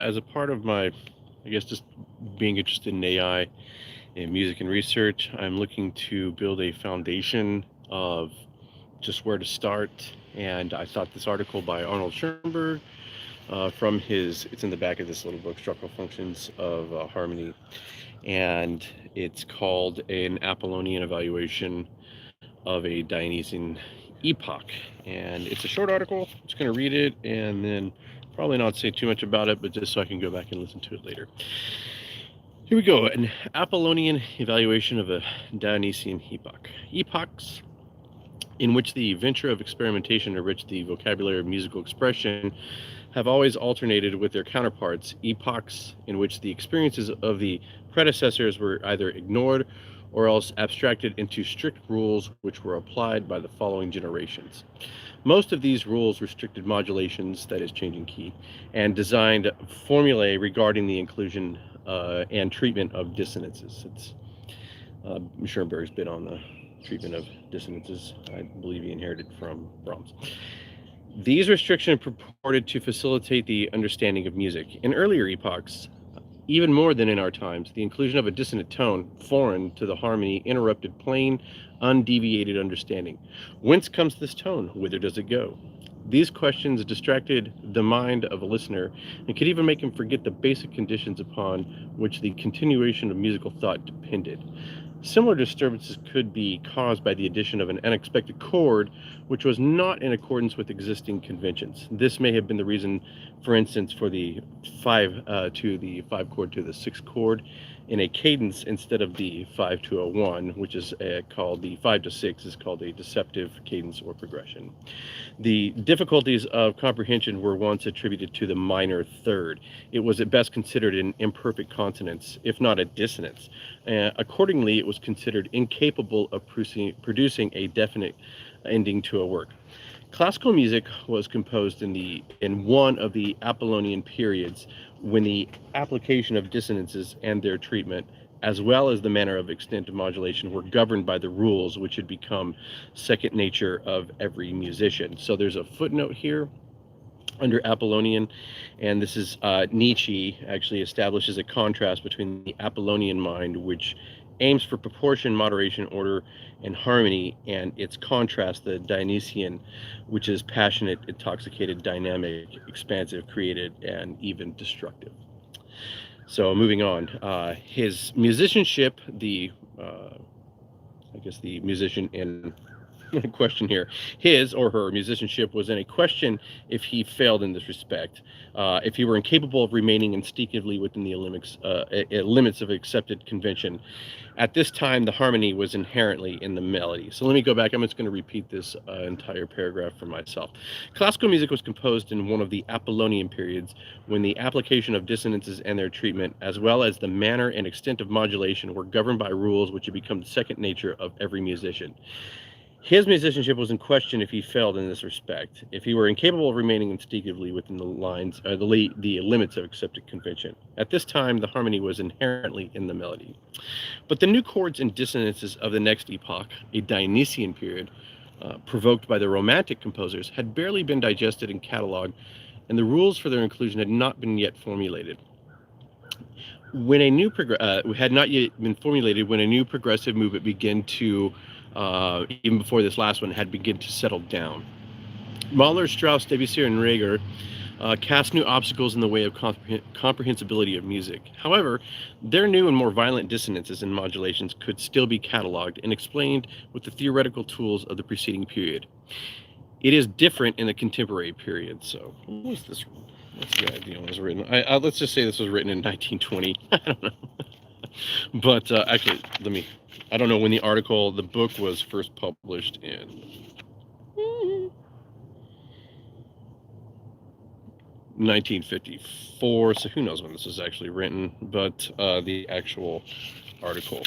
as a part of my, I guess, just being interested in AI and music and research, I'm looking to build a foundation of just where to start. And I thought this article by Arnold Schoenberg from it's in the back of this little book, Structural Functions of Harmony. And it's called An Apollonian Evaluation of a Dionysian Epoch. And it's a short article. I'm just going to read it and then probably not say too much about it, but just so I can go back and listen to it later. Here we go. An Apollonian evaluation of a Dionysian epoch. Epochs in which the venture of experimentation enriched the vocabulary of musical expression have always alternated with their counterparts, epochs in which the experiences of the predecessors were either ignored or else abstracted into strict rules which were applied by the following generations. Most of these rules restricted modulations, that is changing key, and designed formulae regarding the inclusion and treatment of dissonances. It's Schoenberg's been on the treatment of dissonances. I believe he inherited from Brahms. These restrictions purported to facilitate the understanding of music. In earlier epochs, even more than in our times, the inclusion of a dissonant tone, foreign to the harmony, interrupted plain, undeviated understanding. Whence comes this tone? Whither does it go? These questions distracted the mind of a listener and could even make him forget the basic conditions upon which the continuation of musical thought depended. Similar disturbances could be caused by the addition of an unexpected chord, which was not in accordance with existing conventions. This may have been the reason, for instance, for the 5 chord to the 6 chord in a cadence instead of the 5 to a 1, which is called the 5 to 6 is called a deceptive cadence or progression. The difficulties of comprehension were once attributed to the minor third. It was at best considered an imperfect consonance, if not a dissonance. Accordingly, it was considered incapable of producing a definite ending to a work. Classical music was composed in one of the Apollonian periods when the application of dissonances and their treatment, as well as the manner of extent of modulation, were governed by the rules which had become second nature of every musician. So there's a footnote here under Apollonian, and this is Nietzsche actually establishes a contrast between the Apollonian mind, which aims for proportion, moderation, order, and harmony, and its contrast, the Dionysian, which is passionate, intoxicated, dynamic, expansive, creative, and even destructive. So moving on, his musicianship, I guess the musician in question here, his or her musicianship was in a question if he failed in this respect, if he were incapable of remaining instinctively within the limits of accepted convention. At this time, the harmony was inherently in the melody. So let me go back. I'm just going to repeat this entire paragraph for myself. Classical music was composed in one of the Apollonian periods when the application of dissonances and their treatment, as well as the manner and extent of modulation, were governed by rules which had become the second nature of every musician. His musicianship was in question if he failed in this respect, if he were incapable of remaining instinctively within the limits of accepted convention. At this time, the harmony was inherently in the melody. But the new chords and dissonances of the next epoch, a Dionysian period, provoked by the Romantic composers, had barely been digested and cataloged, and the rules for their inclusion had not been yet formulated. When a new had not yet been formulated, when a new progressive movement began to even before this last one, had begun to settle down. Mahler, Strauss, Debussy, and Reger cast new obstacles in the way of comprehensibility of music. However, their new and more violent dissonances and modulations could still be cataloged and explained with the theoretical tools of the preceding period. It is different in the contemporary period. So, what was this? What's the idea when it was written? Let's just say this was written in 1920. I don't know. But actually, I don't know when the book was first published in 1954, so who knows when this was actually written, but the actual article,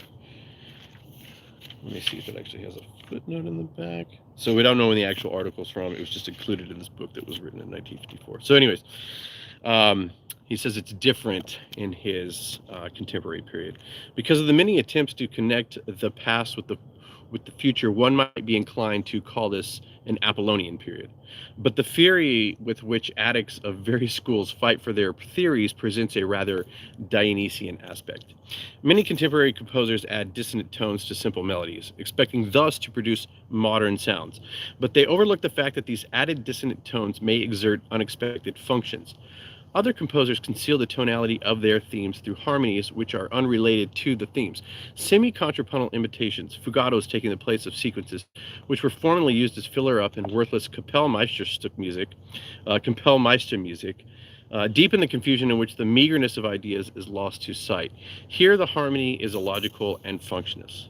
let me see if it actually has a footnote in the back. So we don't know when the actual article's from. It was just included in this book that was written in 1954. So anyways, he says it's different in his contemporary period because of the many attempts to connect the past with the with the future, one might be inclined to call this an Apollonian period. But the fury with which addicts of various schools fight for their theories presents a rather Dionysian aspect. Many contemporary composers add dissonant tones to simple melodies, expecting thus to produce modern sounds. But they overlook the fact that these added dissonant tones may exert unexpected functions. Other composers conceal the tonality of their themes through harmonies which are unrelated to the themes. Semi-contrapuntal imitations, fugatos taking the place of sequences, which were formerly used as filler-up and worthless Kapellmeisterstück music, Kapellmeister music, deepen the confusion in which the meagerness of ideas is lost to sight. Here the harmony is illogical and functionless.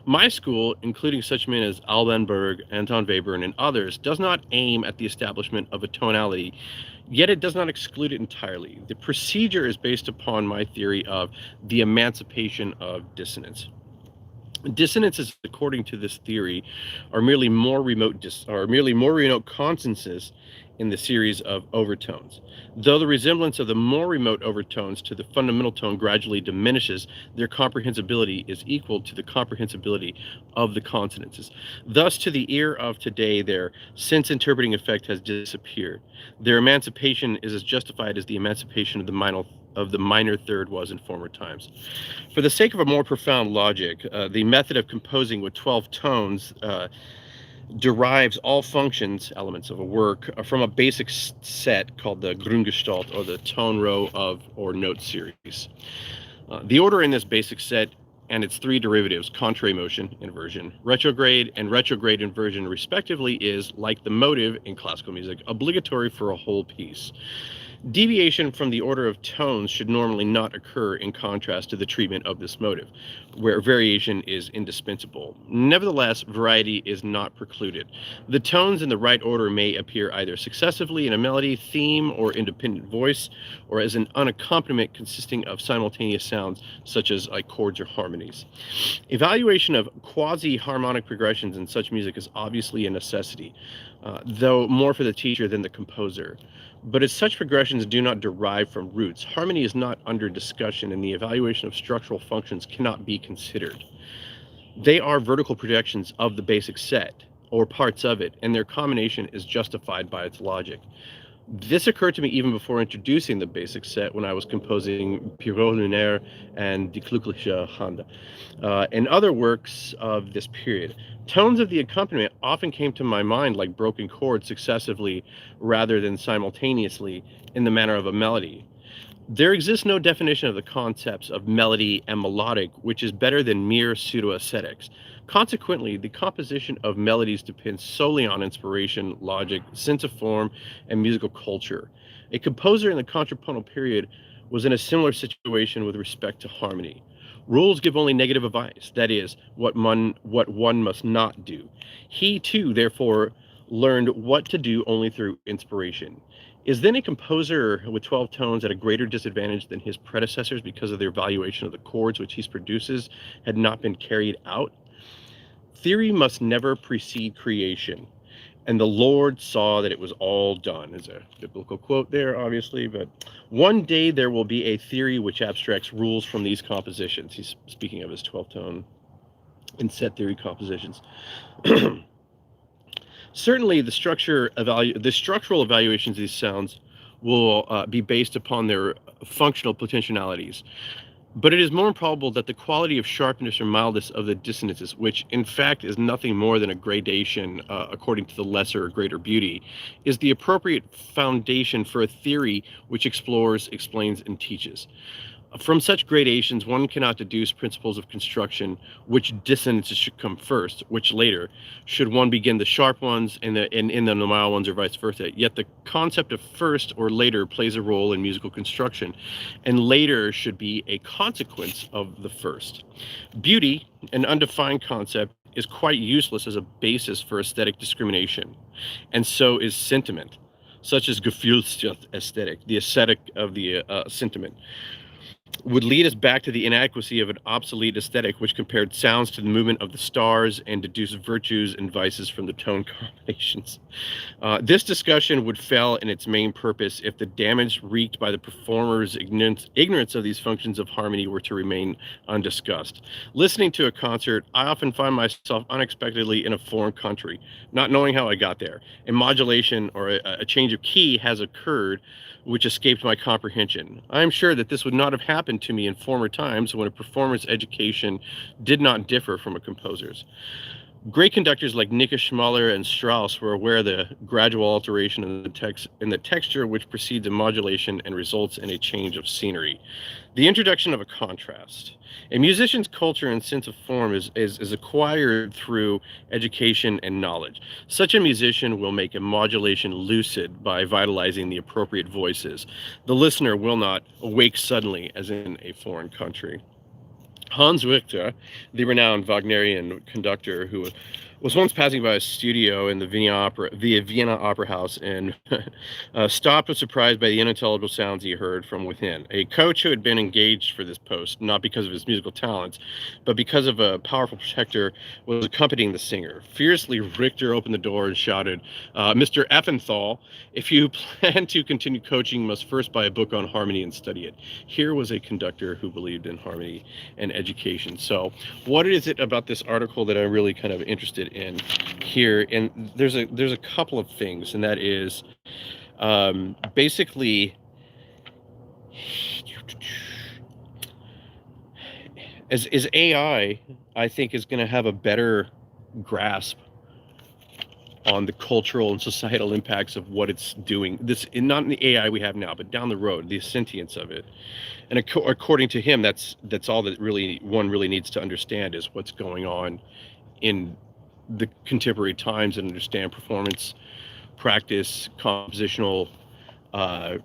My school, including such men as Alban Berg, Anton Webern, and others, does not aim at the establishment of a tonality, yet it does not exclude it entirely. The procedure is based upon my theory of the emancipation of dissonance. Dissonances, according to this theory, are merely more remote consonances in the series of overtones. Though the resemblance of the more remote overtones to the fundamental tone gradually diminishes, their comprehensibility is equal to the comprehensibility of the consonances. Thus, to the ear of today, their sense-interpreting effect has disappeared. Their emancipation is as justified as the emancipation of the minor third was in former times. For the sake of a more profound logic, the method of composing with 12 tones derives all functions, elements of a work, from a basic set called the Grundgestalt, or the tone row or note series. The order in this basic set and its three derivatives, contrary motion, inversion, retrograde, and retrograde inversion, respectively, is, like the motive in classical music, obligatory for a whole piece. Deviation from the order of tones should normally not occur, in contrast to the treatment of this motive, where variation is indispensable. Nevertheless, variety is not precluded. The tones in the right order may appear either successively in a melody, theme, or independent voice, or as an unaccompaniment consisting of simultaneous sounds, such as chords or harmonies. Evaluation of quasi-harmonic progressions in such music is obviously a necessity, though more for the teacher than the composer. But as such progressions do not derive from roots, harmony is not under discussion, and the evaluation of structural functions cannot be considered. They are vertical projections of the basic set, or parts of it, and their combination is justified by its logic. This occurred to me even before introducing the basic set, when I was composing Pierrot Lunaire and Die Glückliche Hand, and other works of this period. Tones of the accompaniment often came to my mind like broken chords successively rather than simultaneously in the manner of a melody. There exists no definition of the concepts of melody and melodic, which is better than mere pseudo-aesthetics. Consequently, the composition of melodies depends solely on inspiration, logic, sense of form, and musical culture. A composer in the contrapuntal period was in a similar situation with respect to harmony. Rules give only negative advice, that is, what one must not do. He, too, therefore, learned what to do only through inspiration. Is then a composer with 12 tones at a greater disadvantage than his predecessors because of their evaluation of the chords which he produces had not been carried out? Theory must never precede creation, and the Lord saw that it was all done. Is a biblical quote there, obviously, but one day there will be a theory which abstracts rules from these compositions. He's speaking of his 12-tone and set theory compositions. Certainly, the structural evaluations of these sounds will be based upon their functional potentialities. But it is more improbable that the quality of sharpness or mildness of the dissonances, which in fact is nothing more than a gradation according to the lesser or greater beauty, is the appropriate foundation for a theory which explores, explains, and teaches. From such gradations, one cannot deduce principles of construction, which dissonances should come first, which later, should one begin the sharp ones and the mild ones, or vice versa. Yet the concept of first or later plays a role in musical construction, and later should be a consequence of the first. Beauty, an undefined concept, is quite useless as a basis for aesthetic discrimination, and so is sentiment, such as Gefühlsaesthetic, the aesthetic of the sentiment. would lead us back to the inadequacy of an obsolete aesthetic which compared sounds to the movement of the stars and deduced virtues and vices from the tone combinations. This discussion would fail in its main purpose if the damage wreaked by the performer's ignorance of these functions of harmony were to remain undiscussed. Listening to a concert, I often find myself unexpectedly in a foreign country, not knowing how I got there. A modulation or a change of key has occurred which escaped my comprehension. I am sure that this would not have happened to me in former times when a performer's education did not differ from a composer's. Great conductors like Nikisch, Mahler, and Strauss were aware of the gradual alteration in the texture which precedes a modulation and results in a change of scenery. The introduction of a contrast. A musician's culture and sense of form is acquired through education and knowledge. Such a musician will make a modulation lucid by vitalizing the appropriate voices. The listener will not awake suddenly as in a foreign country. Hans Richter, the renowned Wagnerian conductor who was once passing by a studio in the Vienna Opera House and stopped with surprise by the unintelligible sounds he heard from within. A coach who had been engaged for this post, not because of his musical talents, but because of a powerful protector, was accompanying the singer. Fiercely, Richter opened the door and shouted, "Mr. Effenthal, if you plan to continue coaching, you must first buy a book on harmony and study it." Here was a conductor who believed in harmony and education. So what is it about this article that I'm really kind of interested in here? And there's a couple of things, and that is basically as AI, I think, is going to have a better grasp on the cultural and societal impacts of what it's doing. This, not in the AI we have now, but down the road, the sentience of it. And according to him, that's all that one really needs to understand is what's going on in the contemporary times and understand performance, practice, compositional, I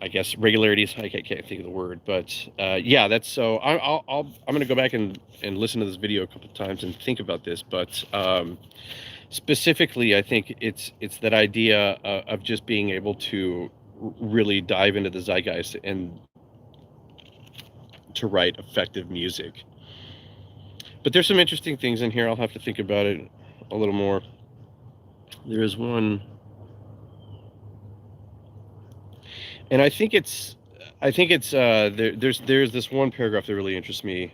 guess regularities. I can't think of the word, but yeah, that's so. I'm going to go back and listen to this video a couple of times and think about this. But specifically, I think it's that idea of just being able to really dive into the zeitgeist and to write effective music. But there's some interesting things in here. I'll have to think about it a little more. There is one, and I think it's there's this one paragraph that really interests me.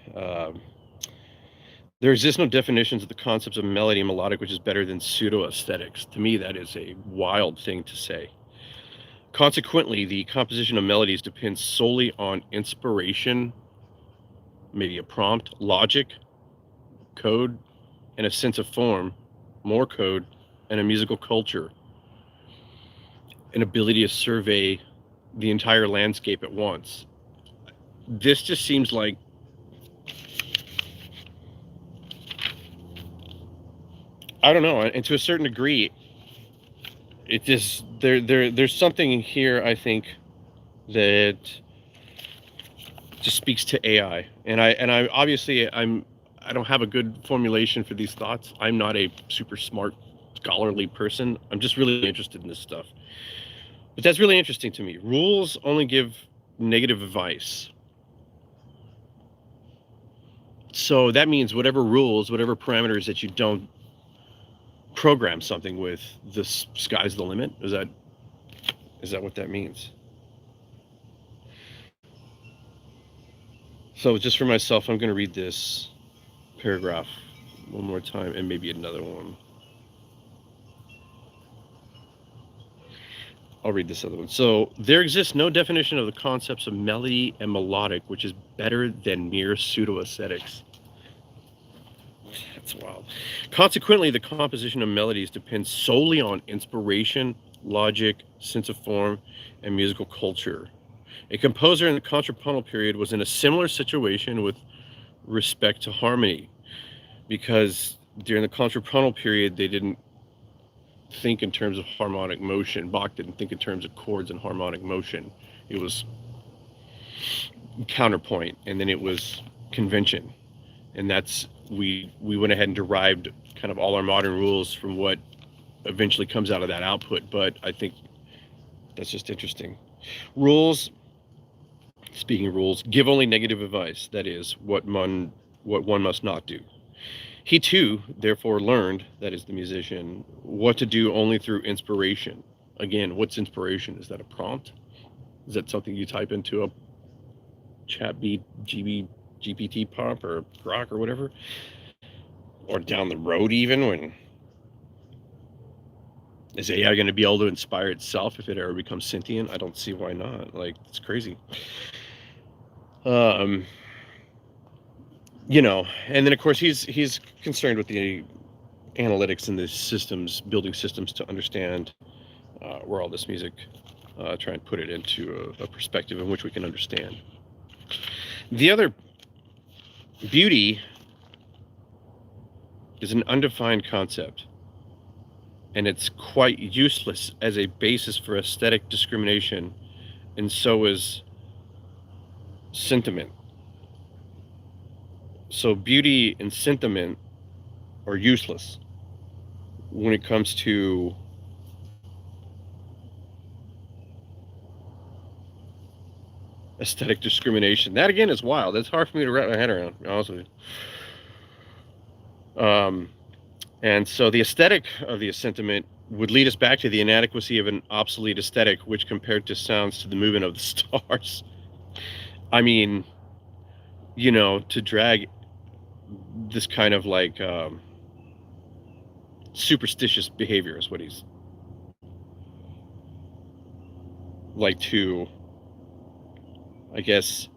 There exists no definitions of the concepts of melody and melodic, which is better than pseudo-aesthetics. To me, that is a wild thing to say. Consequently, the composition of melodies depends solely on inspiration, maybe a prompt, logic, code, and a sense of form, more code, and a musical culture, an ability to survey the entire landscape at once. This just seems like I don't know, and to a certain degree, it just there's something here I think that just speaks to AI, and I obviously I don't have a good formulation for these thoughts. I'm not a super smart, scholarly person. I'm just really interested in this stuff. But that's really interesting to me. Rules only give negative advice. So that means whatever rules, whatever parameters that you don't program something with, the sky's the limit. Is that what that means? So just for myself, I'm going to read this paragraph one more time and maybe another one. I'll read this other one. So there exists no definition of the concepts of melody and melodic, which is better than mere pseudo-aesthetics. That's wild. Consequently, the composition of melodies depends solely on inspiration, logic, sense of form, and musical culture. A composer in the contrapuntal period was in a similar situation with respect to harmony, because during the contrapuntal period, they didn't think in terms of harmonic motion. Bach didn't think in terms of chords and harmonic motion. It was counterpoint, and then it was convention. And that's, we went ahead and derived kind of all our modern rules from what eventually comes out of that output. But I think that's just interesting. Rules Speaking rules, give only negative advice, that is, what one must not do. He too, therefore, learned, that is the musician, what to do only through inspiration. Again, what's inspiration? Is that a prompt? Is that something you type into a GPT prompt or Grok or whatever? Or down the road even, when is AI going to be able to inspire itself if it ever becomes sentient? I don't see why not. Like, it's crazy. You know, and then of course he's concerned with the analytics and the systems, building systems to understand where all this music, try and put it into a perspective in which we can understand. The other beauty is an undefined concept, and it's quite useless as a basis for aesthetic discrimination, and so is sentiment. So beauty and sentiment are useless when it comes to aesthetic discrimination. That again is wild. That's hard for me to wrap my head around, to be honest with you. And so the aesthetic of the sentiment would lead us back to the inadequacy of an obsolete aesthetic, which compared to sounds to the movement of the stars. I mean, you know, to drag this kind of like superstitious behavior is what he's like to, I guess,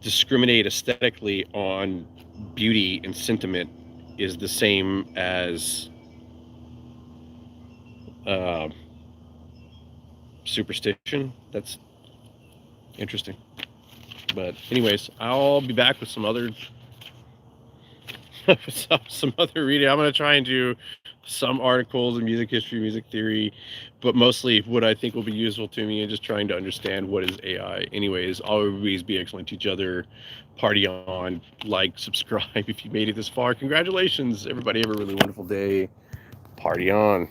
discriminate aesthetically on beauty and sentiment is the same as superstition. That's interesting. But anyways, I'll be back with some other some other reading. I'm going to try and do some articles in music history, music theory, but mostly what I think will be useful to me and just trying to understand what is AI. Anyways, always be excellent to each other. Party on, like, subscribe if you made it this far. Congratulations, everybody. Have a really wonderful day. Party on.